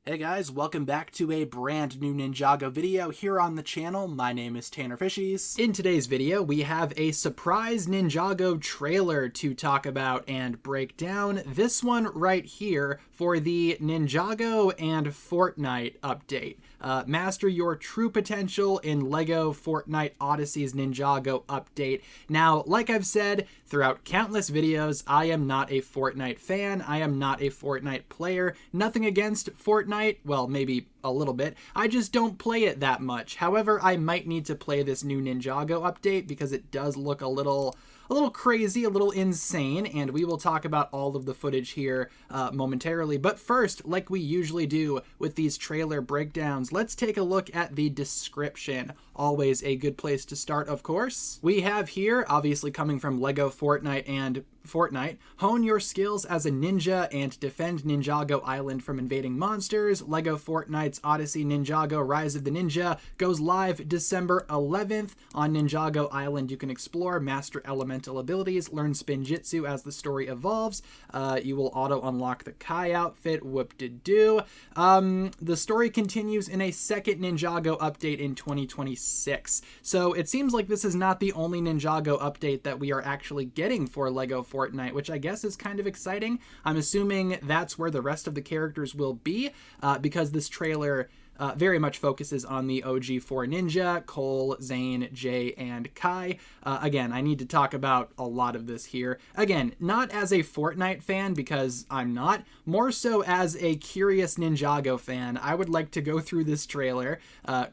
Hey guys, welcome back to a brand new Ninjago video here on the channel. My name is TannerFishies. In today's video, we have a surprise Ninjago trailer to talk about and break down. This one right here for the Ninjago and Fortnite update. Master your true potential in LEGO Fortnite Odyssey's Ninjago update. Now, like I've said throughout countless videos, I am not a Fortnite fan. I am not a Fortnite player. Nothing against Fortnite. Well, maybe a little bit. I just don't play it that much. However, I might need to play this new Ninjago update because it does look a little crazy, a little insane, and we will talk about all of the footage here momentarily. But first, like we usually do with these trailer breakdowns, let's take a look at the description. Always a good place to start, of course. We have here, obviously coming from LEGO Fortnite and Fortnite, hone your skills as a ninja and defend Ninjago Island from invading monsters. LEGO Fortnite's Odyssey Ninjago Rise of the Ninja goes live December 11th. On Ninjago Island, you can explore, master elemental abilities, learn Spinjitzu as the story evolves. You will auto-unlock the Kai outfit, whoop-de-doo. The story continues in a second Ninjago update in 2026. So it seems like this is not the only Ninjago update that we are actually getting for LEGO Fortnite, which I guess is kind of exciting. I'm assuming that's where the rest of the characters will be, because this trailer very much focuses on the OG4 Ninja, Cole, Zane, Jay, and Kai. Again, I need to talk about a lot of this here. Again, not as a Fortnite fan, because I'm not, more so as a curious Ninjago fan. I would like to go through this trailer,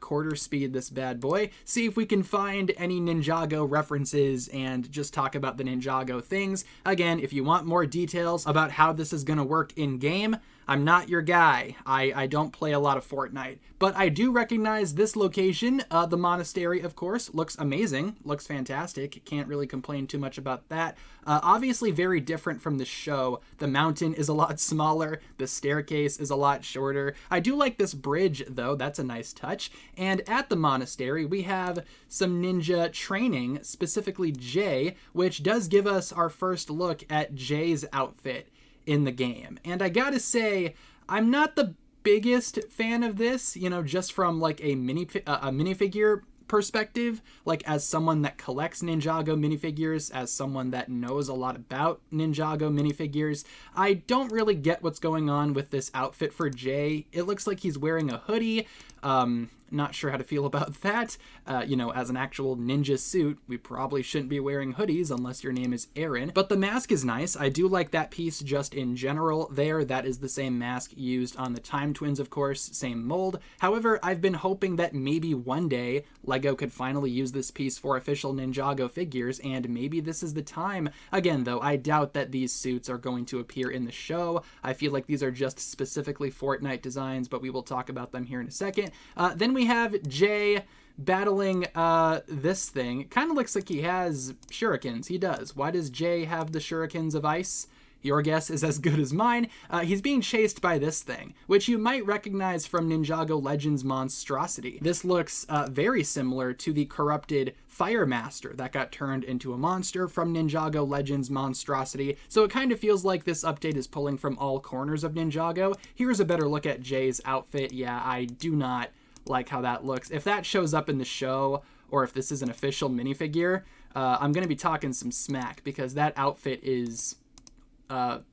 quarter speed this bad boy, see if we can find any Ninjago references and just talk about the Ninjago things. Again, if you want more details about how this is going to work in-game, I'm not your guy. I don't play a lot of Fortnite, but I do recognize this location. The monastery, of course, looks amazing, looks fantastic. Can't really complain too much about that. Obviously very different from the show. The mountain is a lot smaller. The staircase is a lot shorter. I do like this bridge, though. That's a nice touch. And at the monastery, we have some ninja training, specifically Jay, which does give us our first look at Jay's outfit in the game. And I gotta say, I'm not the biggest fan of this, you know, just from like a minifigure perspective, like as someone that collects Ninjago minifigures, as someone that knows a lot about Ninjago minifigures, I don't really get what's going on with this outfit for Jay. It looks like he's wearing a hoodie. Not sure how to feel about that. You know, as an actual ninja suit, we probably shouldn't be wearing hoodies unless your name is Aaron. But the mask is nice. I do like that piece just in general there. That is the same mask used on the Time Twins, of course, same mold. However, I've been hoping that maybe one day LEGO could finally use this piece for official Ninjago figures, and maybe this is the time. Again, though, I doubt that these suits are going to appear in the show. I feel like these are just specifically Fortnite designs, but we will talk about them here in a second. Then we have Jay battling this thing. It kind of looks like he has shurikens. He does. Why does Jay have the shurikens of ice? Your guess is as good as mine. He's being chased by this thing, which you might recognize from Ninjago Legends Monstrosity. This looks very similar to the corrupted Fire Master that got turned into a monster from Ninjago Legends Monstrosity, so it kind of feels like this update is pulling from all corners of Ninjago. Here's a better look at Jay's outfit. Yeah, I do not like how that looks. If that shows up in the show, or if this is an official minifigure, I'm going to be talking some smack, because that outfit is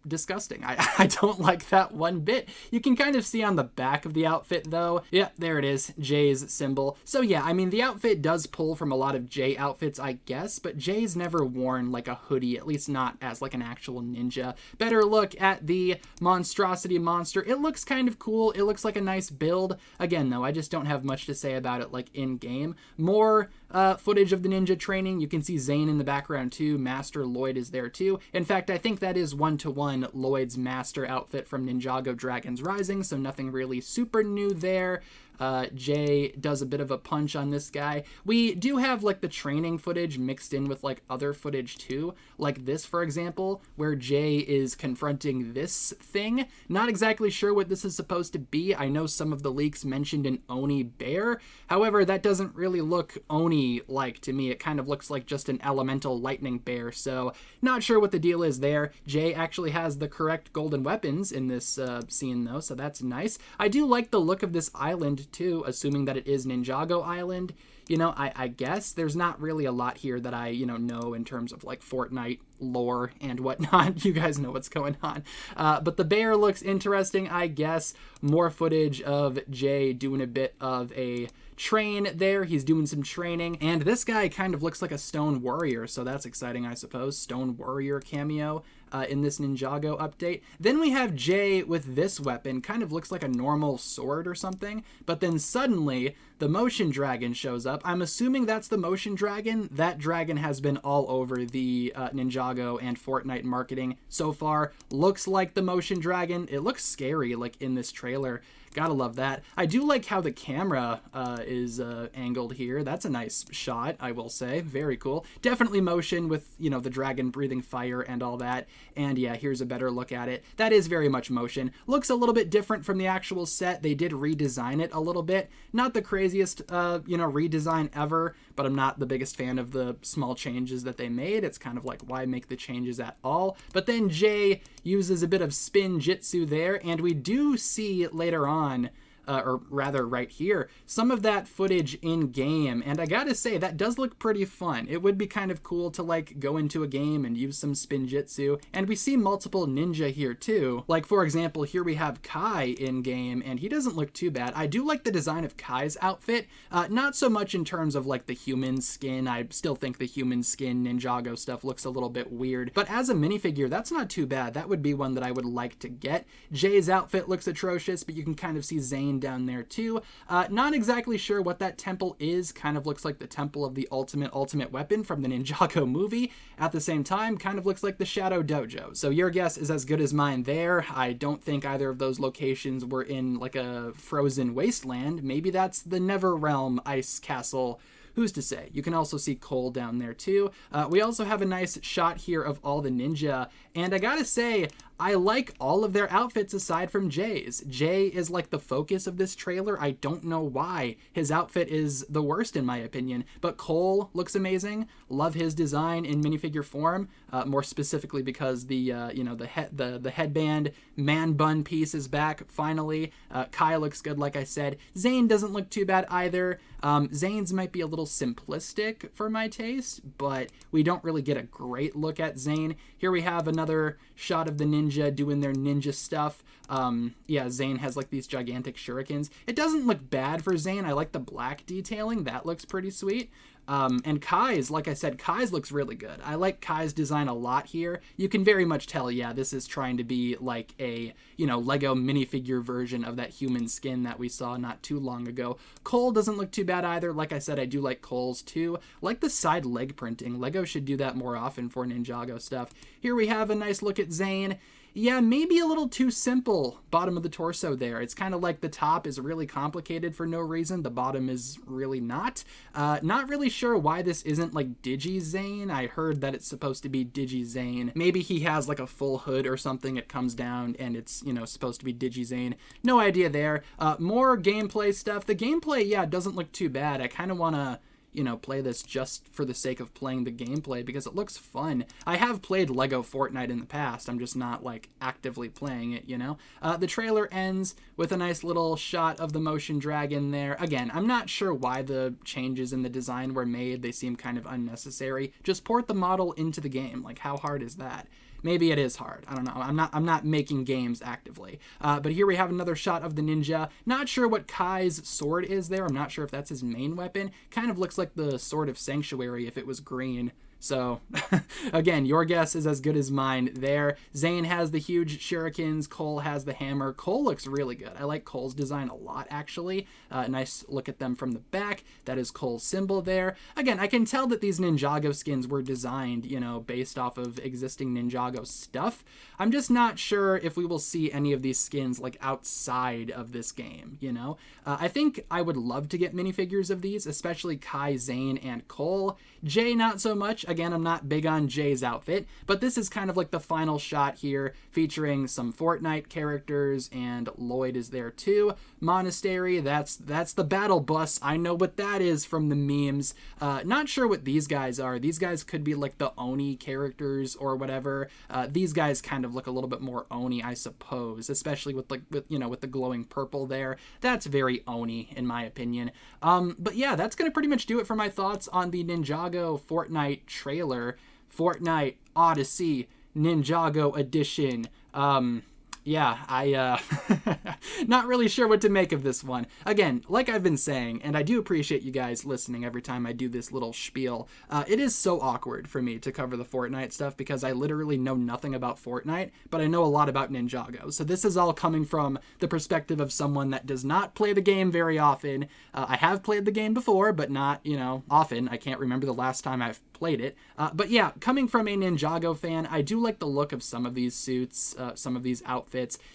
disgusting. I don't like that one bit. You can kind of see on the back of the outfit, though. Yeah, there it is, Jay's symbol. So yeah, I mean, the outfit does pull from a lot of Jay outfits, I guess, but Jay's never worn like a hoodie, at least not as like an actual ninja. Better look at the monstrosity monster. It looks kind of cool. It looks like a nice build. Again, though, I just don't have much to say about it like in-game. More footage of the ninja training. You can see Zane in the background too. Master Lloyd is there too. In fact, I think that is one-to-one Lloyd's master outfit from Ninjago Dragons Rising, so nothing really super new there. Jay does a bit of a punch on this guy. We do have like the training footage mixed in with like other footage too, like this for example, where Jay is confronting this thing. Not exactly sure what this is supposed to be. I know some of the leaks mentioned an Oni bear. However, that doesn't really look Oni-like to me. It kind of looks like just an elemental lightning bear, so not sure what the deal is there. Jay actually has the correct golden weapons in this scene though, so that's nice. I do like the look of this island too, assuming that it is Ninjago Island. You know, I guess there's not really a lot here that I, know in terms of like Fortnite lore and whatnot. You guys know what's going on. But the bear looks interesting, I guess. More footage of Jay doing a bit of a train there. He's doing some training. And this guy kind of looks like a stone warrior, so that's exciting, I suppose. Stone warrior cameo in this Ninjago update. Then we have Jay with this weapon. Kind of looks like a normal sword or something. But then suddenly, the motion dragon shows up. I'm assuming that's the motion dragon. That dragon has been all over the Ninjago and Fortnite marketing so far. Looks like the motion dragon. It looks scary, like in this trailer. Gotta love that. I do like how the camera is angled here. That's a nice shot, I will say. Very cool. Definitely motion with, the dragon breathing fire and all that. And yeah, here's a better look at it. That is very much motion. Looks a little bit different from the actual set. They did redesign it a little bit. Not the craziest, redesign ever, but I'm not the biggest fan of the small changes that they made. It's kind of like, why make the changes at all? But then Jay uses a bit of Spinjitzu there, and we do see later on, or rather right here, some of that footage in game, and I gotta say that does look pretty fun. It would be kind of cool to like go into a game and use some Spinjitzu, and we see multiple ninja here too. Like for example, here we have Kai in game, and he doesn't look too bad. I do like the design of Kai's outfit, not so much in terms of like the human skin. I still think the human skin Ninjago stuff looks a little bit weird, but as a minifigure, that's not too bad. That would be one that I would like to get. Jay's outfit looks atrocious, but you can kind of see Zane down there too. Not exactly sure what that temple is. Kind of looks like the temple of the ultimate weapon from the Ninjago movie. At the same time, kind of looks like the Shadow Dojo. So your guess is as good as mine there. I don't think either of those locations were in like a frozen wasteland. Maybe that's the Neverrealm ice castle. Who's to say? You can also see Cole down there too. We also have a nice shot here of all the ninja, and I gotta say, I like all of their outfits aside from Jay's. Jay is like the focus of this trailer. I don't know why. His outfit is the worst in my opinion, but Cole looks amazing. Love his design in minifigure form, more specifically because the the headband man bun piece is back finally. Kai looks good, like I said. Zane doesn't look too bad either. Zane's might be a little simplistic for my taste, but we don't really get a great look at Zane. Here we have another shot of the ninja doing their ninja stuff. Yeah, Zane has like these gigantic shurikens. It doesn't look bad for Zane. I like the black detailing. That looks pretty sweet. And Kai's, like I said, Kai's looks really good. I like Kai's design a lot here. You can very much tell, yeah, this is trying to be like a, Lego minifigure version of that human skin that we saw not too long ago. Cole doesn't look too bad either. Like I said, I do like Cole's too. Like the side leg printing. Lego should do that more often for Ninjago stuff. Here we have a nice look at Zane. Yeah, maybe a little too simple bottom of the torso there. It's kind of like the top is really complicated for no reason. The bottom is really not. Not really sure why this isn't like Digi Zane. I heard that it's supposed to be Digi Zane. Maybe he has like a full hood or something. It comes down and it's, supposed to be Digi Zane. No idea there. More gameplay stuff. The gameplay, yeah, doesn't look too bad. I kind of want to play this just for the sake of playing the gameplay because it looks fun. I have played Lego Fortnite in the past. I'm just not like actively playing it, The trailer ends with a nice little shot of the motion dragon there. Again, I'm not sure why the changes in the design were made. They seem kind of unnecessary. Just port the model into the game. Like, how hard is that? Maybe it is hard. I don't know. I'm not making games actively. But here we have another shot of the ninja. Not sure what Kai's sword is there. I'm not sure if that's his main weapon. Kind of looks like the Sword of Sanctuary if it was green. So again, your guess is as good as mine there. Zane has the huge shurikens. Cole has the hammer. Cole looks really good. I like Cole's design a lot, actually. Nice look at them from the back. That is Cole's symbol there. Again, I can tell that these Ninjago skins were designed, you know, based off of existing Ninjago stuff. I'm just not sure if we will see any of these skins like outside of this game, you know? I think I would love to get minifigures of these, especially Kai, Zane, and Cole. Jay, not so much. Again, I'm not big on Jay's outfit, but this is kind of like the final shot here, featuring some Fortnite characters, and Lloyd is there too. Monastery, that's the battle bus. I know what that is from the memes. Not sure what these guys are. These guys could be like the Oni characters or whatever. These guys kind of look a little bit more Oni, I suppose, especially with the glowing purple there. That's very Oni in my opinion. But yeah, that's gonna pretty much do it for my thoughts on the Ninjago Fortnite trailer. Fortnite Odyssey Ninjago Edition. Yeah, not really sure what to make of this one. Again, like I've been saying, and I do appreciate you guys listening every time I do this little spiel, it is so awkward for me to cover the Fortnite stuff because I literally know nothing about Fortnite, but I know a lot about Ninjago. So this is all coming from the perspective of someone that does not play the game very often. I have played the game before, but not, you know, often. I can't remember the last time I've played it. But yeah, coming from a Ninjago fan, I do like the look of some of these suits, some of these outfits.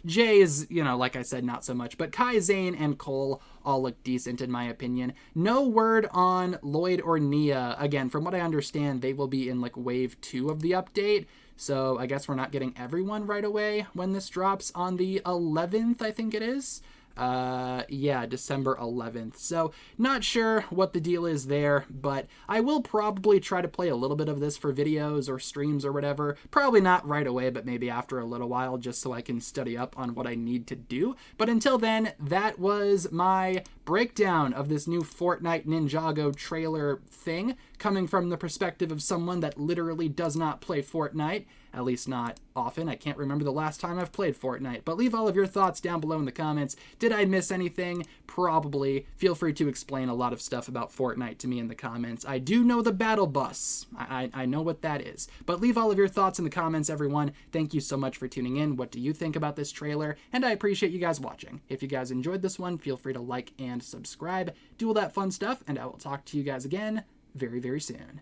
Jay is, you know, like I said, not so much, but Kai, Zane, and Cole all look decent in my opinion. No word on Lloyd or Nia. Again, from what I understand, they will be in like wave 2 of the update. So I guess we're not getting everyone right away when this drops on the 11th, I think it is. Yeah, December 11th. So not sure what the deal is there, but I will probably try to play a little bit of this for videos or streams or whatever. Probably not right away, but maybe after a little while, just so I can study up on what I need to do. But until then, that was my breakdown of this new Fortnite Ninjago trailer thing, coming from the perspective of someone that literally does not play Fortnite. At least not often. I can't remember the last time I've played Fortnite. But leave all of your thoughts down below in the comments. Did I miss anything? Probably. Feel free to explain a lot of stuff about Fortnite to me in the comments. I do know the battle bus. I know what that is. But leave all of your thoughts in the comments, everyone. Thank you so much for tuning in. What do you think about this trailer? And I appreciate you guys watching. If you guys enjoyed this one, feel free to like and subscribe. Do all that fun stuff, and I will talk to you guys again very, very soon.